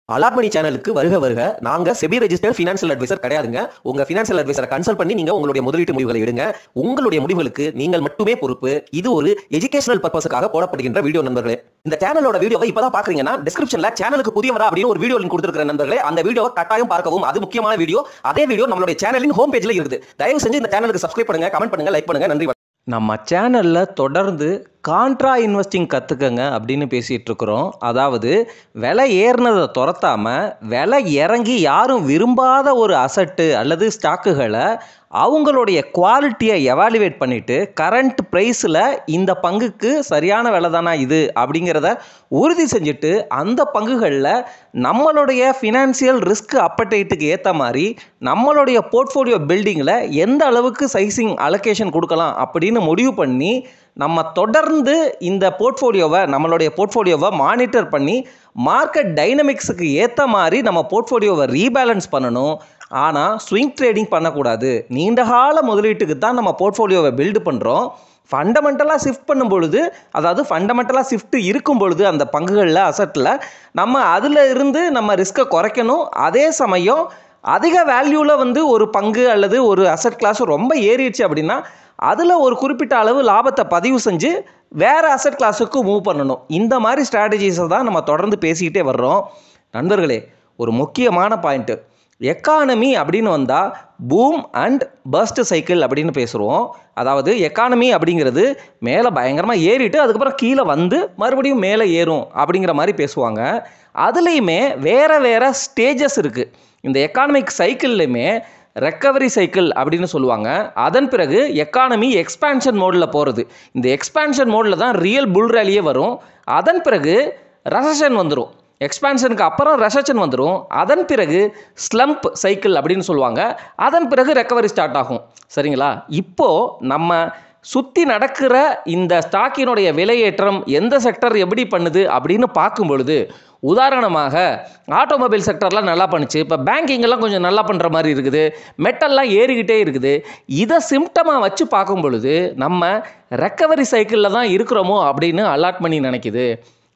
அலாட்மணி சேனலுக்கு வருக வருக. நாங்க செபி ரெஜிஸ்டர்ட் ஃபினான்ஷியல் அட்வைசர் கிடையாதுங்க. உங்க ஃபினான்ஷியல் அட்வைசரை கன்சல்ட் பண்ணி நீங்க உங்களுடைய முதலீட்டு முடிவுகளை எடுங்க. உங்களுடைய முடிவுகளுக்கு நீங்கள் மட்டுமே பொறுப்பு. இது ஒரு எஜுகேஷனல் பர்பஸ்க்காக போடப்படுகின்ற வீடியோ நண்பர்களே. இந்த சேனலோட வீடியோவை இப்பதான் பாக்குறீங்கன்னா டிஸ்கிரிப்ஷன்ல சேனலுக்கு புதியவரா அப்படின்னு ஒரு வீடியோ லிங்க் கொடுத்திருக்கிற நண்பர்களே. அந்த வீடியோவை கட்டாயம் பார்க்கவும். அது முக்கியமான வீடியோ. அதே வீடியோ நம்மளுடைய சேனலின் ஹோம் பேஜ்ல இருக்குது. தயவு செஞ்சு இந்த சேனலுக்கு சப்ஸ்கிரைப் பண்ணுங்க, கமெண்ட் பண்ணுங்க, லைக் பண்ணுங்க. நன்றி. நம்ம சேனலில் தொடர்ந்து கான்ட்ரா இன்வெஸ்டிங் கற்றுக்கங்க அப்படின்னு பேசிகிட்டு இருக்கிறோம். அதாவது விலை ஏறினதை துரத்தாமல் விலை இறங்கி யாரும் விரும்பாத ஒரு அசட்டு அல்லது ஸ்டாக்குகளை அவங்களுடைய குவாலிட்டியை எவாலுவேட் பண்ணிவிட்டு கரண்ட் ப்ரைஸில் இந்த பங்குக்கு சரியான விலை தானா இது அப்படிங்கிறத உறுதி செஞ்சுட்டு அந்த பங்குகளில் நம்மளுடைய ஃபினான்சியல் ரிஸ்க் அப்படைட்டுக்கு ஏற்ற மாதிரி நம்மளுடைய போர்ட்ஃபோலியோ பில்டிங்கில் எந்த அளவுக்கு சைசிங் அலோகேஷன் கொடுக்கலாம் அப்படின்னு முடிவு பண்ணி நம்ம தொடர்ந்து இந்த நம்மளுடைய போர்ட்ஃபோலியோவை மானிட்டர் பண்ணி மார்க்கெட் டைனமிக்ஸுக்கு ஏற்ற மாதிரி நம்ம போர்ட்ஃபோலியோவை ரீபேலன்ஸ் பண்ணணும். ஆனால் ஸ்விங் ட்ரேடிங் பண்ணக்கூடாது. நீண்டகால முதலீட்டுக்கு தான் நம்ம போர்ட்ஃபோலியோவை பில்டு பண்ணுறோம். ஃபண்டமெண்டலாக ஷிஃப்ட் பண்ணும் பொழுது, அதாவது ஃபண்டமெண்டலாக ஷிஃப்ட் இருக்கும் பொழுது அந்த பங்குகளில் அசட்டில் நம்ம அதில் இருந்து நம்ம ரிஸ்க்கை குறைக்கணும். அதே சமயம் அதிக வேல்யூவில் ஒரு பங்கு அல்லது ஒரு அசட் கிளாஸ் ரொம்ப ஏறிடுச்சு அப்படின்னா அதில் ஒரு குறிப்பிட்ட அளவு லாபத்தை பதிவு செஞ்சு வேறு அசட் கிளாஸுக்கு மூவ் பண்ணணும். இந்த மாதிரி ஸ்ட்ராட்டஜிஸை தான் நம்ம தொடர்ந்து பேசிக்கிட்டே வர்றோம். நண்பர்களே, ஒரு முக்கியமான பாயிண்ட்டு, எக்கானமி அப்படின்னு வந்தால் பூம் அண்ட் பர்ஸ்ட் சைக்கிள் அப்படின்னு பேசுகிறோம். அதாவது எக்கானமி அப்படிங்கிறது மேலே பயங்கரமாக ஏறிட்டு அதுக்கப்புறம் கீழே வந்து மறுபடியும் மேலே ஏறும் அப்படிங்கிற மாதிரி பேசுவாங்க. அதுலேயுமே வேறு ஸ்டேஜஸ் இருக்குது. இந்த எக்கானமிக் சைக்கிள்லையுமே ரெக்கவரி சைக்கிள் அப்படின்னு சொல்லுவாங்க. அதன் பிறகு எக்கானமி எக்ஸ்பேன்ஷன் மோடில் போகிறது. இந்த எக்ஸ்பேன்ஷன் மோடில் தான் ரியல் புல் ரேலியே வரும். அதன் பிறகு ரெசஷன் வந்துடும். எக்ஸ்பேன்ஷனுக்கு அப்புறம் ரெசஷன் வந்துடும். அதன் பிறகு ஸ்லம்ப் சைக்கிள் அப்படின்னு சொல்லுவாங்க. அதன் பிறகு ரெக்கவரி ஸ்டார்ட் ஆகும். சரிங்களா? இப்போது நம்ம சுற்றி நடக்கிற இந்த ஸ்டாக்கினுடைய விலையேற்றம் எந்த செக்டர் எப்படி பண்ணுது அப்படின்னு பார்க்கும் பொழுது, உதாரணமாக ஆட்டோமொபைல் செக்டர்லாம் நல்லா பண்ணுச்சு. இப்போ பேங்கிங்கெல்லாம் கொஞ்சம் நல்லா பண்ணுற மாதிரி இருக்குது. மெட்டல்லாம் ஏறிக்கிட்டே இருக்குது. இதை சிம்டமாக வச்சு பார்க்கும் பொழுது நம்ம ரெக்கவரி சைக்கிளில் தான் இருக்கிறோமோ அப்படின்னு அலாட்மணி நினைக்குது.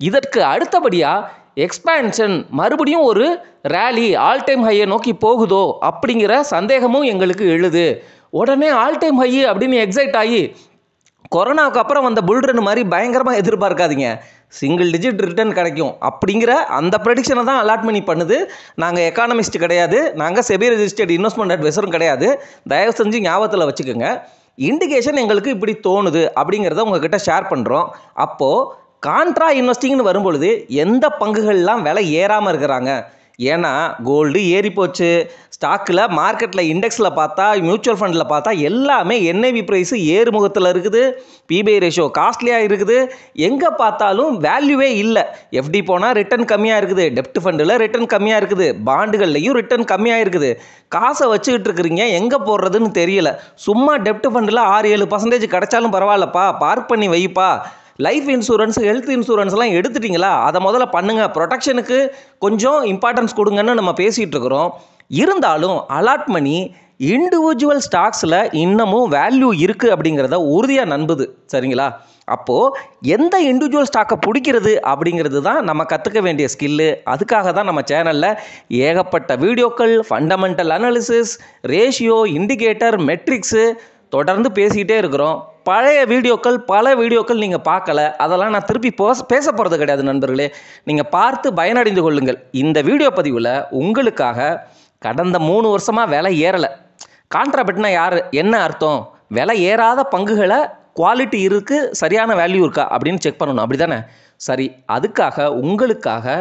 இதற்கு அடுத்தபடியாக எக்ஸ்பேன்ஷன் மறுபடியும் ஒரு ரேலி ஆல் டைம் ஹையை நோக்கி போகுதோ அப்படிங்கிற சந்தேகமும் எங்களுக்கு எழுது. உடனே ஆல் டைம் ஹை அப்படின்னு எக்ஸைட் ஆகி கொரோனாவுக்கு அப்புறம் வந்த புல்ரன் மாதிரி பயங்கரமாக எதிர்பார்க்காதீங்க. சிங்கிள் டிஜிட் ரிட்டர்ன் கிடைக்கும் அப்படிங்கிற அந்த ப்ரெடிக்ஷனை தான் அலாட்மணி பண்ணுது. நாங்கள் எக்கானமிஸ்ட் கிடையாது, நாங்கள் செபி ரெஜிஸ்டர்ட் இன்வெஸ்ட்மெண்ட் அட்வைசரும் கிடையாது. தயவு செஞ்சு ஞாபகத்தில் வச்சுக்கோங்க. இண்டிகேஷன் எங்களுக்கு இப்படி தோணுது அப்படிங்கிறத உங்ககிட்ட ஷேர் பண்ணுறோம். அப்போது கான்ட்ரா இன்வெஸ்டிங்னு வரும்பொழுது எந்த பங்குகள்லாம் விலை ஏறாமல் இருக்கிறாங்க? ஏன்னா கோல்டு ஏறி போச்சு. ஸ்டாக்கில் மார்க்கெட்டில் இண்டெக்ஸில் பார்த்தா, மியூச்சுவல் ஃபண்டில் பார்த்தா எல்லாமே என்ஐவி ப்ரைஸு ஏறுமுகத்தில் இருக்குது. பிபிஐ ரேஷியோ காஸ்ட்லியாக இருக்குது. எங்கே பார்த்தாலும் வேல்யூவே இல்லை. எஃப்டி போனால் ரிட்டர்ன் கம்மியாக இருக்குது, டெப்ட் ஃபண்டில் ரிட்டர்ன் கம்மியாக இருக்குது, பாண்டுகள்லையும் ரிட்டர்ன் கம்மியாக இருக்குது. காசை வச்சுக்கிட்டு இருக்கிறீங்க, எங்கே போடுறதுன்னு தெரியல. சும்மா டெப்ட் ஃபண்டில் 6-7% கிடைச்சாலும் பரவாயில்லப்பா, பார்க் பண்ணி வைப்பா. லைஃப் இன்சூரன்ஸ், ஹெல்த் இன்சூரன்ஸ்லாம் எடுத்துட்டிங்களா? அதை முதல்ல பண்ணுங்கள். ப்ரொடெக்ஷனுக்கு கொஞ்சம் இம்பார்ட்டன்ஸ் கொடுங்கன்னு நம்ம பேசிகிட்டு இருக்கிறோம். இருந்தாலும் அலாட்மணி இண்டிவிஜுவல் ஸ்டாக்ஸில் இன்னமும் வேல்யூ இருக்குது அப்படிங்கிறத உறுதியாக நம்புது. சரிங்களா? அப்போது எந்த இண்டிவிஜுவல் ஸ்டாக்கை பிடிக்கிறது அப்படிங்கிறது தான் நம்ம கற்றுக்க வேண்டிய ஸ்கில்லு. அதுக்காக தான் நம்ம சேனலில் ஏகப்பட்ட வீடியோக்கள், ஃபண்டமெண்டல் அனாலிசிஸ், ரேஷியோ, இண்டிகேட்டர், மெட்ரிக்ஸு தொடர்ந்து பேசிக்கிட்டே இருக்கிறோம். பழைய வீடியோக்கள், பல வீடியோக்கள் நீங்கள் பார்க்கல, அதெல்லாம் நான் திருப்பி பேச போகிறது கிடையாது நண்பர்களே. நீங்கள் பார்த்து பயனடைந்து கொள்ளுங்கள். இந்த வீடியோ பதிவில் உங்களுக்காக கடந்த 3 வருஷமாக விலை ஏறலை. கான்ட்ரா பெட்னா யார், என்ன அர்த்தம்? விலை ஏறாத பங்குகளை குவாலிட்டி இருக்குது, சரியான வேல்யூ இருக்கா அப்படின்னு செக் பண்ணணும். அப்படி தானே? சரி, அதுக்காக உங்களுக்காக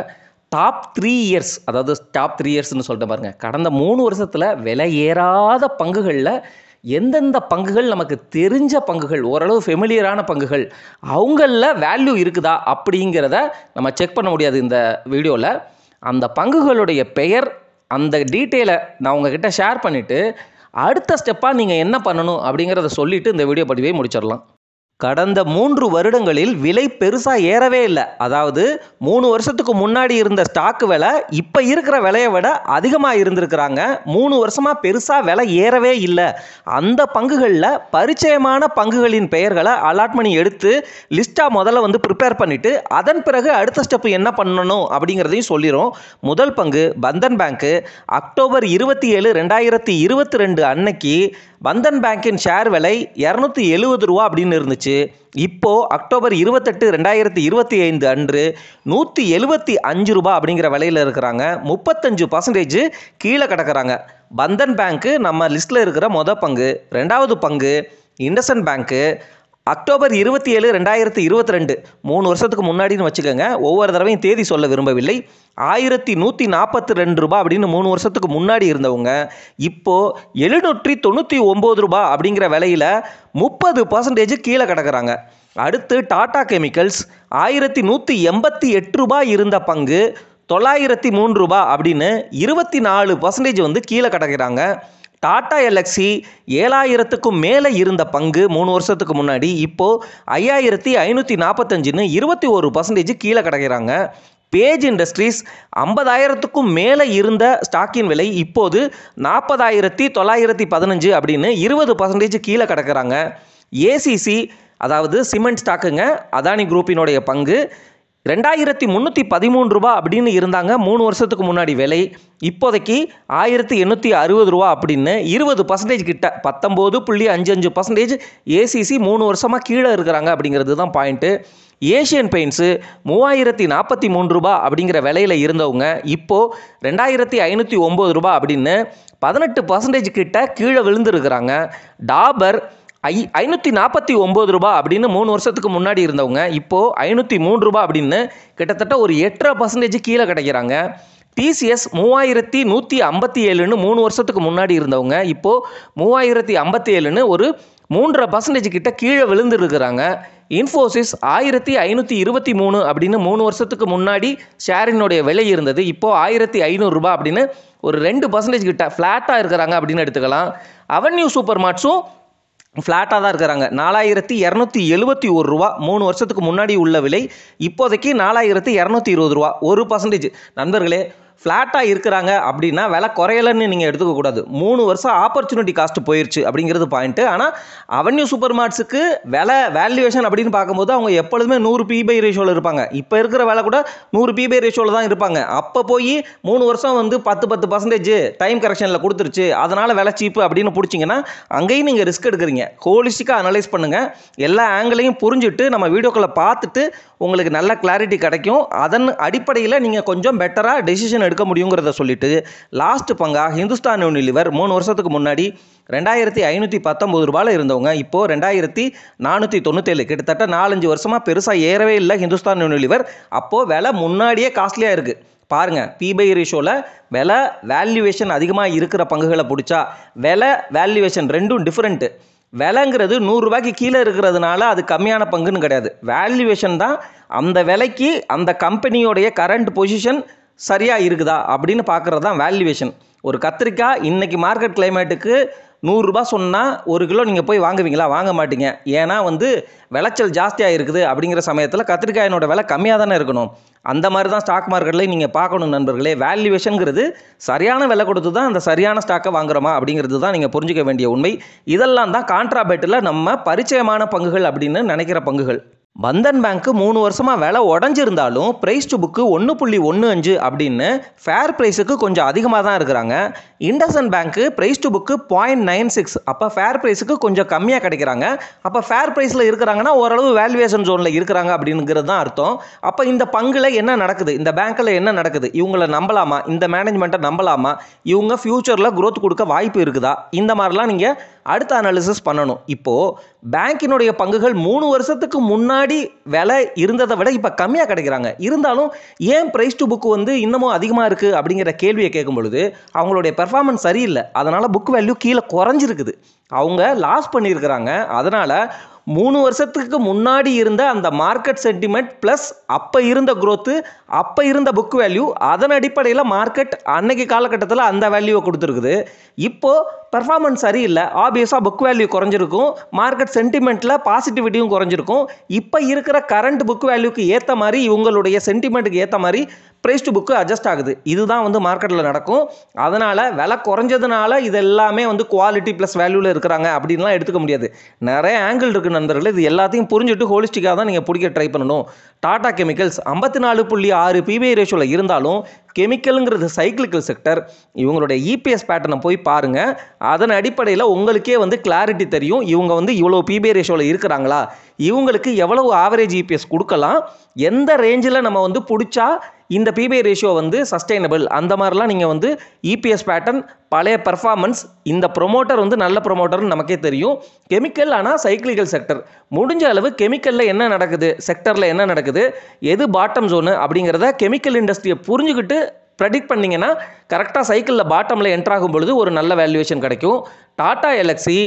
டாப் 3 இயர்ஸ், அதாவது டாப் 3 இயர்ஸ்னு சொல்லிட்டு பாருங்கள். கடந்த 3 வருஷத்தில் விலை ஏறாத பங்குகளில் எந்தெந்த பங்குகள் நமக்கு தெரிஞ்ச பங்குகள், ஓரளவு ஃபெமிலியரான பங்குகள், அவங்களில் வேல்யூ இருக்குதா அப்படிங்கிறத நம்ம செக் பண்ண முடியாது இந்த வீடியோவில். அந்த பங்குகளுடைய பெயர், அந்த டீட்டெயிலை நான் உங்ககிட்ட ஷேர் பண்ணிவிட்டு அடுத்த ஸ்டெப்பாக நீங்கள் என்ன பண்ணணும் அப்படிங்கிறத சொல்லிவிட்டு இந்த வீடியோ பதிவை முடிச்சிடலாம். கடந்த 3 வருடங்களில் விலை பெருசாக ஏறவே இல்லை. அதாவது 3 வருஷத்துக்கு முன்னாடி இருந்த ஸ்டாக் விலை இப்போ இருக்கிற விலையை விட அதிகமாக இருந்திருக்கிறாங்க. 3 வருஷமாக பெருசாக விலை ஏறவே இல்லை. அந்த பங்குகளில் பரிச்சயமான பங்குகளின் பெயர்களை அலாட் பண்ணி எடுத்து லிஸ்ட்டாக முதல்ல ப்ரிப்பேர் பண்ணிவிட்டு அதன் பிறகு அடுத்த ஸ்டெப் என்ன பண்ணணும் அப்படிங்கிறதையும் சொல்லிடும். முதல் பங்கு பந்தன் பேங்க்கு. அக்டோபர் 27, 2022 அன்னைக்கு பந்தன் பேங்கின் ஷேர் விலை 270 ரூபா அப்படின்னு இருந்துச்சு. இப்போ அக்டோபர் 28, 2025 அன்று 175 ரூபா அப்படிங்கிற விலையில் இருக்கிறாங்க. 35% கீழே கிடக்கிறாங்க. பந்தன் பேங்க்கு நம்ம லிஸ்ட்டில் இருக்கிற மொதல் பங்கு. ரெண்டாவது பங்கு இண்டஸ்இண்ட் பேங்க்கு. அக்டோபர் 27, 2022 3 வருஷத்துக்கு முன்னாடின்னு வச்சுக்கோங்க, ஒவ்வொரு தடவையும் தேதி சொல்ல விரும்பவில்லை. 1142 ரூபா அப்படின்னு 3 வருஷத்துக்கு முன்னாடி இருந்தவங்க இப்போது 799 ரூபா அப்படிங்கிற விலையில் 30% கீழே கிடக்கிறாங்க. அடுத்து டாடா கெமிக்கல்ஸ். 1188 ரூபா இருந்த பங்கு 903 ரூபா அப்படின்னு 24% கீழே கிடக்கிறாங்க. டாடா எல்எக்ஸி 7000க்கும் மேலே இருந்த பங்கு 3 வருஷத்துக்கு முன்னாடி இப்போது 5545ன்னு 21% கீழே கிடக்கிறாங்க. பேஜ் இண்டஸ்ட்ரீஸ் 50,000க்கும் மேலே இருந்த ஸ்டாக்கின் விலை இப்போது 40,915 அப்படின்னு 20% கீழே கிடக்கிறாங்க. ஏசிசி அதாவது சிமெண்ட் ஸ்டாக்குங்க, அதானி குரூப்பினுடைய பங்கு 2313 ரூபா அப்படின்னு இருந்தாங்க 3 வருஷத்துக்கு முன்னாடி விலை. இப்போதைக்கு 1860 ரூபா அப்படின்னு 20% கிட்ட 19.55% ஏசிசி 3 வருஷமாக கீழே இருக்கிறாங்க அப்படிங்கிறது தான் பாயிண்ட்டு. ஏஷியன் பெயிண்ட்ஸு 3043 ரூபா அப்படிங்கிற விலையில் இருந்தவங்க இப்போது 2509 ரூபா அப்படின்னு 18% கிட்ட கீழே விழுந்துருக்கிறாங்க. டாபர் 549 ரூபா அப்படின்னு 3 வருஷத்துக்கு முன்னாடி இருந்தவங்க இப்போது 503 ரூபா அப்படின்னு கிட்டத்தட்ட ஒரு 8% கீழே கிடைக்கிறாங்க. டிசிஎஸ் 3157ன்னு 3 வருஷத்துக்கு முன்னாடி இருந்தவங்க இப்போது 3057ன்னு ஒரு 3.5% கிட்ட கீழே விழுந்துருக்கிறாங்க. இன்ஃபோசிஸ் 1523 அப்படின்னு 3 வருஷத்துக்கு முன்னாடி ஷேரினுடைய விலை இருந்தது இப்போது 1500 ரூபா அப்படின்னு ஒரு 2% கிட்ட ஃப்ளாட்டாக இருக்கிறாங்க அப்படின்னு எடுத்துக்கலாம். அவென்யூ சூப்பர் மார்ட்ஸும் ஃப்ளாட்டாக தான் இருக்கிறாங்க. 4271 ரூபா 3 வருஷத்துக்கு முன்னாடி உள்ள விலை இப்போதைக்கு 4220 ரூபா 1%. நண்பர்களே, ஃப்ளாட்டாக இருக்கிறாங்க அப்படின்னா விலை குறையலன்னு நீங்கள் எடுத்துக்கக்கூடாது. 3 வருஷம் ஆப்பர்ச்சுனிட்டி காஸ்ட் போயிடுச்சு அப்படிங்கிறது பாயிண்ட்டு. ஆனால் அவென்யூ சூப்பர் மார்ட்ஸுக்கு விலை வேல்யூவேஷன் அப்படின்னு பார்க்கும்போது அவங்க எப்பொழுதுமே 100 PB ரேஷியோவில் இருப்பாங்க. இப்போ இருக்கிற விலை கூட 100 PB ரேஷியோவில் தான் இருப்பாங்க. அப்போ போய் 3 வருஷம் 10% டைம் கரெக்ஷனில் கொடுத்துருச்சு, அதனால் விலை சீப்பு அப்படின்னு பிடிச்சிங்கன்னா அங்கேயும் நீங்கள் ரிஸ்க் எடுக்கிறீங்க. ஹோலிஸ்டிக்காக அனலைஸ் பண்ணுங்கள். எல்லா ஆங்கிளையும் புரிஞ்சுட்டு நம்ம வீடியோக்களை பார்த்துட்டு உங்களுக்கு நல்ல கிளாரிட்டி கிடைக்கும். அதன் அடிப்படையில் நீங்கள் கொஞ்சம் பெட்டராக டெசிஷன் எடுக்க முடியுங்கிறத சொல்லிட்டு லாஸ்ட் பங்காக ஹிந்துஸ்தான் யூனிலிவர் 3 வருஷத்துக்கு முன்னாடி 2519 ரூபாயில் இருந்தவங்க இப்போது 2497, கிட்டத்தட்ட 4-5 வருஷமாக பெருசாக ஏறவே இல்லை ஹிந்துஸ்தான் யூனிலிவர். அப்போது விலை முன்னாடியே காஸ்ட்லியாக இருக்குது. பாருங்கள், பிபை ரேஷியோவில் விலை வேல்யூவேஷன் அதிகமாக இருக்கிற பங்குகளை பிடிச்சா விலை வேல்யூவேஷன் ரெண்டும் டிஃப்ரெண்ட்டு. விலைங்கிறது 100 ரூபாய்க்கு கீழே இருக்கிறதுனால அது கம்மியான பங்குன்னு கிடையாது. வேல்யூவேஷன் தான் அந்த விலைக்கு அந்த கம்பெனியோடைய கரண்ட் பொசிஷன் சரியாக இருக்குதா அப்படின்னு பார்க்குறது தான் வேல்யூவேஷன். ஒரு கத்திரிக்காய் இன்றைக்கி மார்க்கெட் கிளைமேட்டுக்கு 100 ரூபா சொன்னால் 1 கிலோ நீங்கள் போய் வாங்குவீங்களா? வாங்க மாட்டீங்க. ஏன்னா விளைச்சல் ஜாஸ்தியாக இருக்குது அப்படிங்கிற சமயத்தில் கத்திரிக்காயினோட விலை கம்மியாக தானே இருக்கணும். அந்த மாதிரி தான் ஸ்டாக் மார்க்கெட்டில் நீங்கள் பார்க்கணும் நண்பர்களே. வேல்யூவேஷனுங்கிறது சரியான விலை கொடுத்து தான் அந்த சரியான ஸ்டாக்கை வாங்குறோமா அப்படிங்கிறது தான் நீங்கள் புரிஞ்சிக்க வேண்டிய உண்மை. இதெல்லாம் தான் கான்ட்ராபேட்டில் நம்ம பரிச்சயமான பங்குகள் அப்படின்னு நினைக்கிற பங்குகள். பந்தன் பேங்க்கு 3 வருஷமாக விலை உடஞ்சிருந்தாலும் ப்ரைஸ் டு புக்கு 1.15 அப்படின்னு ஃபேர் ப்ரைஸுக்கு கொஞ்சம் அதிகமாக தான் இருக்கிறாங்க. இண்டஸ்இண்ட் பேங்க்கு ப்ரைஸ் டு புக்கு 0.96, அப்போ ஃபேர் ப்ரைஸுக்கு கொஞ்சம் கம்மியாக கிடைக்கிறாங்க. அப்போ ஃபேர் ப்ரைஸில் இருக்கிறாங்கன்னா ஓரளவு வேல்யூவேஷன் ஜோனில் இருக்கிறாங்க அப்படிங்கிறது தான் அர்த்தம். அப்போ இந்த பங்கில் என்ன நடக்குது, இந்த பேங்க்கில் என்ன நடக்குது, இவங்களை நம்பலாமா, இந்த மேனேஜ்மெண்ட்டை நம்பலாமா, இவங்க ஃப்யூச்சரில் growth கொடுக்க வாய்ப்பு இருக்குதா, இந்த மாதிரிலாம் நீங்கள் அடுத்த அனாலிசிஸ் பண்ணணும். இப்போது பேங்கினுடைய பங்குகள் 3 வருஷத்துக்கு முன்னாடி விலை இருந்ததை விட இப்போ கம்மியாக கிடைக்கிறாங்க. இருந்தாலும் ஏன் ப்ரைஸ் டு புக் இன்னமும் அதிகமாக இருக்குது அப்படிங்கிற கேள்வியை கேட்கும் பொழுது அவங்களுடைய பெர்ஃபார்மன்ஸ் சரியில்லை. அதனால் புக் வேல்யூ கீழே குறைஞ்சிருக்குது. அவங்க லாஸ் பண்ணியிருக்கிறாங்க. அதனால் 3 வருஷத்துக்கு முன்னாடி இருந்த அந்த மார்க்கெட் சென்டிமெண்ட் ப்ளஸ் அப்போ இருந்த growth, அப்போ இருந்த புக் வேல்யூ, அதன் அடிப்படையில் மார்க்கெட் அன்னைக்கு காலகட்டத்தில் அந்த வேல்யூவை கொடுத்துருக்குது. இப்போது பெர்ஃபார்மன்ஸ் சரியில்லை, ஆப்வியஸாக புக் வேல்யூ குறைஞ்சிருக்கும், மார்க்கெட் சென்டிமெண்ட்டில் பாசிட்டிவிட்டியும் குறைஞ்சிருக்கும். இப்போ இருக்கிற கரண்ட் புக் வேல்யூக்கு ஏற்ற மாதிரி இவங்களுடைய சென்டிமெண்ட்டுக்கு ஏற்ற மாதிரி ப்ரைஸ் டு புக்கு அட்ஜஸ்ட் ஆகுது. இதுதான் வந்து மார்க்கெட்டில் நடக்கும். அதனால் விலை குறைஞ்சதுனால இது எல்லாமே வந்து குவாலிட்டி ப்ளஸ் வேல்யூவில் இருக்கிறாங்க அப்படின்லாம் எடுத்துக்க முடியாது. நிறைய ஆங்கிள் இருக்குது நண்பர்களே. இது எல்லாத்தையும் புரிஞ்சுட்டு ஹோலிஸ்டிக்காக தான் நீங்கள் பிடிக்க ட்ரை பண்ணணும். டாடா கெமிக்கல்ஸ் 54.6 பிபிஐ ரேஷியோவில் இருந்தாலும் கெமிக்கலுங்கிறது சைக்கிளிக்கல் செக்டர். இவங்களுடைய இபிஎஸ் பேட்டர்னை போய் பாருங்கள். அதன் அடிப்படையில் உங்களுக்கே வந்து கிளாரிட்டி தெரியும். இவங்க வந்து இவ்வளோ பிபிஐ ரேஷியோவில் இருக்கிறாங்களா, இவங்களுக்கு எவ்வளவு ஆவரேஜ் இபிஎஸ் கொடுக்கலாம், எந்த ரேஞ்சில் நம்ம வந்து பிடிச்சா இந்த பிபிஐ ரேஷியோ வந்து சஸ்டைனபிள், அந்த மாதிரிலாம் நீங்கள் வந்து இபிஎஸ் பேட்டர்ன், பழைய பர்ஃபார்மன்ஸ், இந்த ப்ரொமோட்டர் வந்து நல்ல ப்ரொமோட்டர்னு நமக்கே தெரியும். கெமிக்கல் ஆனால் சைக்கிளிக்கல் செக்டர். முடிஞ்ச அளவு கெமிக்கலில் என்ன நடக்குது, செக்டரில் என்ன நடக்குது, எது பாட்டம் ஜோனு அப்படிங்கிறத கெமிக்கல் இண்டஸ்ட்ரியை புரிஞ்சுக்கிட்டு ப்ரெடிக்ட் பண்ணிங்கன்னா கரெக்டாக சைக்கிளில் பாட்டமில் என்ட்ராகும் பொழுது ஒரு நல்ல வேல்யூவேஷன் கிடைக்கும். டாடா எல்எக்ஸி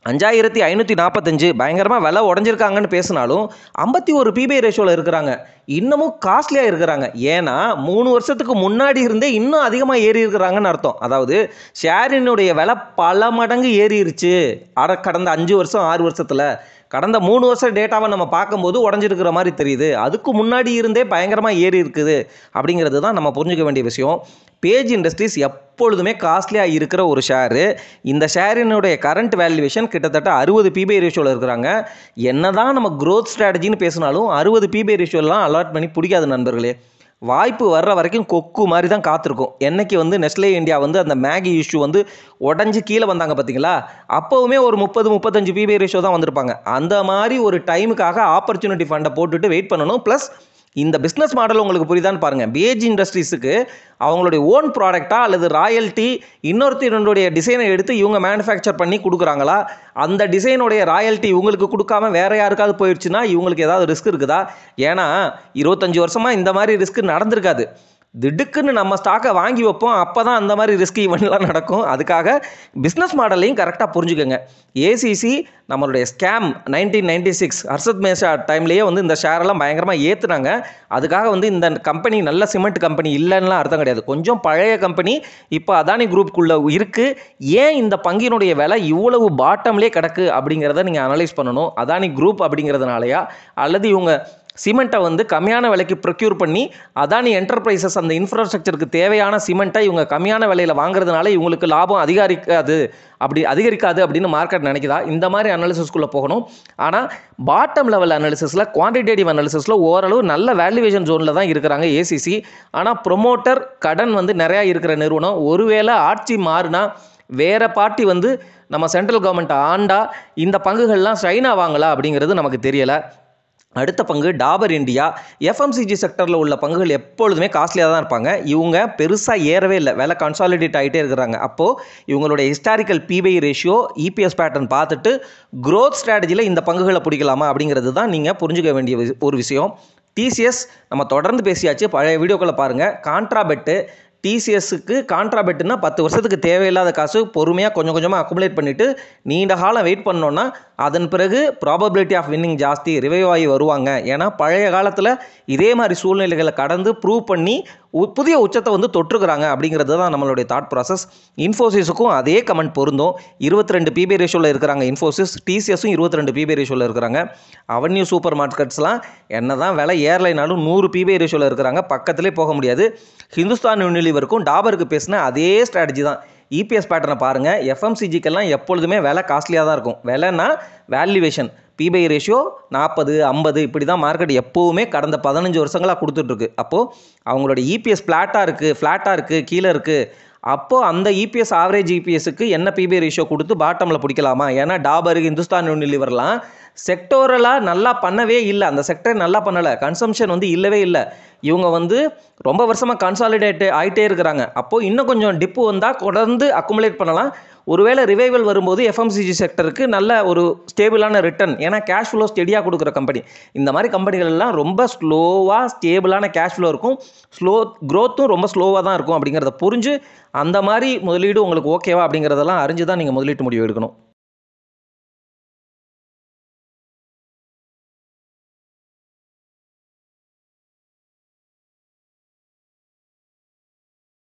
5545 பயங்கரமாக விலை உடஞ்சிருக்காங்கன்னு பேசினாலும் 51 பிபிஐ ரேஷியோவில் இருக்கிறாங்க. இன்னமும் காஸ்ட்லியாக இருக்கிறாங்க. ஏன்னா 3 வருஷத்துக்கு முன்னாடி இருந்தே இன்னும் அதிகமாக ஏறி இருக்கிறாங்கன்னு அர்த்தம். அதாவது ஷேரினுடைய விலை பல மடங்கு ஏறிடுச்சு கடந்த 5 வருஷம் 6 வருஷத்தில். கடந்த 3 வருஷம் டேட்டாவை நம்ம பார்க்கும்போது உடஞ்சிருக்கிற மாதிரி தெரியுது. அதுக்கு முன்னாடி இருந்தே பயங்கரமாக ஏறி இருக்குது அப்படிங்கிறது தான் நம்ம புரிஞ்சுக்க வேண்டிய விஷயம். பேஜ் இண்டஸ்ட்ரீஸ் எப்பொழுதுமே காஸ்ட்லியாக இருக்கிற ஒரு ஷேரு. இந்த ஷேரினுடைய கரண்ட் வேல்யூவேஷன் கிட்டத்தட்ட 60 பிபிஐ ரேஷியோவில் இருக்கிறாங்க. என்ன தான் நம்ம க்ரோத் ஸ்ட்ராட்டஜின்னு பேசினாலும் 60 பிபிஐ ரேஷியோலாம் அலாட் பண்ணி பிடிக்காது நண்பர்களே. வாய்ப்பு வர்ற வரைக்கும் கொக்கு மாதிரி தான் காத்திருக்கும். என்னைக்கு வந்து நெஸ்லே இந்தியா வந்து அந்த மேகி இஷ்யூ வந்து உடஞ்சி கீழே வந்தாங்க பார்த்தீங்களா, அப்போவுமே ஒரு 30-35 பிபிஐ ரேஷியோ தான் வந்திருப்பாங்க. அந்த மாதிரி ஒரு டைமுக்காக ஆப்பர்ச்சுனிட்டி ஃபண்டை போட்டுட்டு வெயிட் பண்ணணும். ப்ளஸ் இந்த பிஸ்னஸ் மாடல் உங்களுக்கு புரியுதான்னு பாருங்கள். பேஜ் இண்டஸ்ட்ரீஸுக்கு அவங்களுடைய ஓன் ப்ராடக்டா அல்லது ராயல்ட்டி இன்னொருத்தருடைய டிசைனை எடுத்து இவங்க மேனுஃபேக்சர் பண்ணி கொடுக்குறாங்களா, அந்த டிசைனுடைய ராயல்ட்டி இவங்களுக்கு கொடுக்காம வேற யாருக்காவது போயிடுச்சுன்னா இவங்களுக்கு ஏதாவது ரிஸ்க் இருக்குதா? ஏன்னா 25 வருஷமாக இந்த மாதிரி ரிஸ்க் நடந்திருக்காது. திடுக்குன்னு நம்ம ஸ்டாக்கை வாங்கி வைப்போம், அப்போ தான் அந்த மாதிரி ரிஸ்க் ஈவெண்ட்லாம் நடக்கும். அதுக்காக பிஸ்னஸ் மாடலையும் கரெக்டாக புரிஞ்சுக்கோங்க. ஏசிசி நம்மளுடைய ஸ்கேம் 1996 ஹர்ஷத் மேஷா டைம்லேயே வந்து இந்த ஷேரெல்லாம் பயங்கரமாக ஏற்றுனாங்க. அதுக்காக வந்து இந்த கம்பெனி நல்ல சிமெண்ட் கம்பெனி இல்லைன்னா அர்த்தம் கிடையாது. கொஞ்சம் பழைய கம்பெனி இப்போ அதானி குரூப்புக்குள்ளே இருக்குது. ஏன் இந்த பங்கினுடைய விலை இவ்வளவு பாட்டம்லேயே கிடக்கு அப்படிங்கிறத நீங்கள் அனலைஸ் பண்ணணும். அதானி குரூப் அப்படிங்கிறதுனாலயா, அல்லது இவங்க சிமெண்ட்டை வந்து கம்மியான விலைக்கு ப்ரொக்யூர் பண்ணி அதானி என்டர்பிரைசஸ் அந்த இன்ஃப்ராஸ்ட்ரக்சருக்கு தேவையான சிமெண்ட்டை இவங்க கம்மியான விலையில் வாங்குறதுனால இவங்களுக்கு லாபம் அதிகரிக்காது அப்படின்னு மார்க்கெட் நினைக்குதா? இந்த மாதிரி அனாலிசிஸ்குள்ளே போகணும். ஆனால் பாட்டம் லெவல் அனாலிசிஸில், குவான்டிடேட்டிவ் அனாலிசிஸில் ஓரளவு நல்ல வேல்யூவேஷன் ஜோனில் தான் இருக்கிறாங்க ஏசிசி. ஆனால் ப்ரொமோட்டர் கடன் வந்து நிறையா இருக்கிற நிறுவனம். ஒருவேளை ஆட்சி மாறுனா வேறு பார்ட்டி வந்து நம்ம சென்ட்ரல் கவர்மெண்ட் ஆண்டா இந்த பங்குகள்லாம் சைனா வாங்கலாம் அப்படிங்கிறது நமக்கு தெரியலை. அடுத்த பங்கு டாபர் இந்தியா. எஃப்எம்சிஜி செக்டரில் உள்ள பங்குகள் எப்பொழுதுமே காஸ்ட்லியாக தான் இருப்பாங்க. இவங்க பெருசாக ஏறவே இல்லை, விலை கன்சாலிடேட் ஆகிட்டே இருக்கிறாங்க. அப்போது இவங்களுடைய historical PPI ratio, EPS pattern பார்த்துட்டு க்ரோத் ஸ்ட்ராட்டஜியில் இந்த பங்குகளை பிடிக்கலாமா அப்படிங்கிறது தான் நீங்கள் புரிஞ்சுக்க வேண்டிய ஒரு விஷயம். டிசிஎஸ் நம்ம தொடர்ந்து பேசியாச்சு, பழைய வீடியோக்களை பாருங்கள். கான்ட்ராபெட்டு டிசிஎஸ்க்கு கான்ட்ராபெட்டுனா 10 வருஷத்துக்கு தேவையில்லாத காசு பொறுமையாக கொஞ்சம் கொஞ்சமாக அக்குமுலேட் பண்ணிவிட்டு நீண்ட காலம் வெயிட் பண்ணோன்னா அதன் பிறகு ப்ராபபிலிட்டி ஆஃப் வின்னிங் ஜாஸ்தி, ரிவைவ் ஆகி வருவாங்க. ஏன்னா பழைய காலத்தில் இதே மாதிரி சூழ்நிலைகளை கடந்து ப்ரூவ் பண்ணி புதிய உச்சத்தை வந்து தொற்றுக்கிறாங்க அப்படிங்கிறது தான் நம்மளுடைய தாட் ப்ராசஸ். இன்ஃபோசிஸுக்கும் அதே கமெண்ட் பொருந்தும். 22 பிபிஐ ரேஷியோவில் இருக்கிறாங்க இன்ஃபோசிஸ். டிசிஎஸும் 22 பிபிஐ ரேஷியோவில் இருக்கிறாங்க. அவென்யூ சூப்பர் மார்க்கெட்ஸ்லாம் என்ன தான் விலை ஏர்லைனாலும் 100 பிபிஐ ரேஷியோவில் இருக்கிறாங்க, பக்கத்திலே போக முடியாது. ஹிந்துஸ்தான் யூனிலிவருக்கும் டாபருக்கு பேசின அதே ஸ்ட்ராட்டஜி தான். இபிஎஸ் பேட்டர்னை பாருங்கள். எஃப்எம்சிஜிக்கெல்லாம் எப்பொழுதுமே விலை காஸ்ட்லியாக தான் இருக்கும். விலைன்னா வேல்யூவேஷன், பிபிஐ ரேஷியோ 40, 50 இப்படி தான் மார்க்கெட் எப்போவுமே கடந்த 15 வருஷங்களாக கொடுத்துட்ருக்கு. அப்போது அவங்களோட இபிஎஸ் ஃப்ளாட்டாக இருக்குது, கீழே இருக்குது. அப்போது அந்த இபிஎஸ் ஆவரேஜ் இபிஎஸ்க்கு என்ன பிபிஐ ரேஷியோ கொடுத்து பாட்டமில் பிடிக்கலாமா? ஏன்னா டாபர், ஹிந்துஸ்தான் யூனிலிவர்லாம் செக்டோரலாக நல்லா பண்ணவே இல்லை. அந்த செக்டர் நல்லா பண்ணலை, கன்சம்ஷன் வந்து இல்லவே இல்லை. இவங்க வந்து ரொம்ப வருஷமாக கன்சாலிடேட் ஆகிட்டே இருக்கிறாங்க. அப்போது இன்னும் கொஞ்சம் டிப்பு வந்தால் தொடர்ந்து அக்குமுலேட் பண்ணலாம். ஒருவேளை ரிவைவல் வரும்போது எஃப்எம்சிஜி செக்டருக்கு நல்ல ஒரு ஸ்டேபிளான ரிட்டர்ன், ஏன்னா கேஷ் ஃப்ளோ ஸ்டெடியாக கொடுக்குற கம்பெனி. இந்த மாதிரி கம்பெனிகள் எல்லாம் ரொம்ப ஸ்லோவாக ஸ்டேபிளான கேஷ் ஃப்ளோ இருக்கும், க்ரோத்தும் ரொம்ப ஸ்லோவாக தான் இருக்கும். அப்படிங்கிறத புரிஞ்சு அந்த மாதிரி முதலீடு உங்களுக்கு ஓகேவா அப்படிங்கிறதெல்லாம் அறிஞ்சு தான் நீங்கள் முதலீட்டு முடிவு எடுக்கணும்.